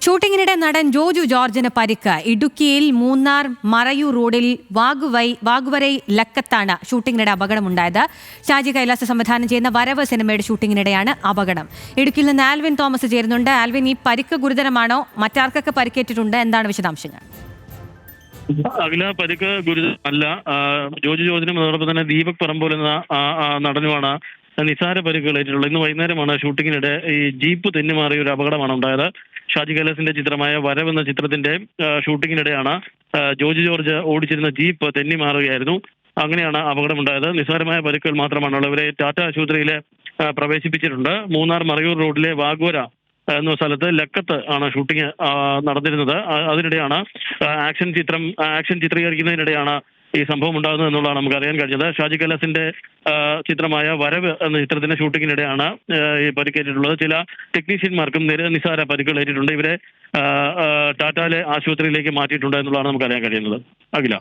ഷൂട്ടിങ്ങിനിടെ നടൻ ജോജു ജോർജിന് പരിക്ക്. ഇടുക്കിയിൽ മൂന്നാർ മറയൂർ റോഡിൽ വാഗുവരൈ ലക്കത്താണ് ഷൂട്ടിങ്ങിനിടെ അപകടമുണ്ടായത്. ഷാജി കൈലാസ് സംവിധാനം ചെയ്യുന്ന വരവ് സിനിമയുടെ ഷൂട്ടിങ്ങിനിടെയാണ് അപകടം. ഇടുക്കിയിൽ നിന്ന് ആൽവിൻ തോമസ് ചേരുന്നുണ്ട്. ആൽവിൻ, ഈ പരിക്ക് ഗുരുതരമാണോ? മറ്റാർക്കൊക്കെ പരിക്കേറ്റിട്ടുണ്ട്? എന്താണ് വിശദാംശങ്ങൾ? അഖില, പരിക്ക് ഗുരുതരമല്ല. ജോജു ജോർജിനും അതോടൊപ്പം തന്നെ ദീപക് പറമ്പോൽ എന്ന നടനുമാണ് നിസാര പരിക്കുകളേറ്റിട്ടുള്ളത്. ഇന്ന് വൈകുന്നേരമാണ് ഷൂട്ടിങ്ങിനിടെ ഈ ജീപ്പ് തെന്നിമാറിയ ഒരു അപകടമാണ് ഉണ്ടായത്. ഷാജി കൈലാസിന്റെ ചിത്രമായ വരവ് എന്ന ചിത്രത്തിന്റെ ഷൂട്ടിങ്ങിനിടെയാണ് ജോജു ജോർജ് ഓടിച്ചിരുന്ന ജീപ്പ് തെന്നിമാറുകയായിരുന്നു. അങ്ങനെയാണ് അപകടമുണ്ടായത്. നിസ്സാരമായ പരിക്കുകൾ മാത്രമാണുള്ളത്. ഇവരെ ടാറ്റ ആശുപത്രിയിൽ പ്രവേശിപ്പിച്ചിട്ടുണ്ട്. മൂന്നാർ മറയൂർ റോഡിലെ വാഗോര എന്ന സ്ഥലത്ത് ലക്കത്ത് ആണ് ഷൂട്ടിംഗ് നടന്നിരുന്നത്. അതിനിടെയാണ് ആക്ഷൻ ചിത്രീകരിക്കുന്നതിനിടെയാണ് ഈ സംഭവം ഉണ്ടാകുന്നത് എന്നുള്ളതാണ് നമുക്ക് അറിയാൻ കഴിഞ്ഞത്. ഷാജി കൈലാസിന്റെ ചിത്രമായ വരവ് എന്ന ചിത്രത്തിന്റെ ഷൂട്ടിങ്ങിനിടെയാണ് ഈ പരിക്കേറ്റിട്ടുള്ളത്. ചില ടെക്നീഷ്യന്മാർക്കും നിസാര പരിക്കുകളേറ്റിട്ടുണ്ട്. ഇവരെ ടാറ്റാലെ ആശുപത്രിയിലേക്ക് മാറ്റിയിട്ടുണ്ട് എന്നുള്ളതാണ് നമുക്ക് അറിയാൻ കഴിയുന്നത്. അഖില.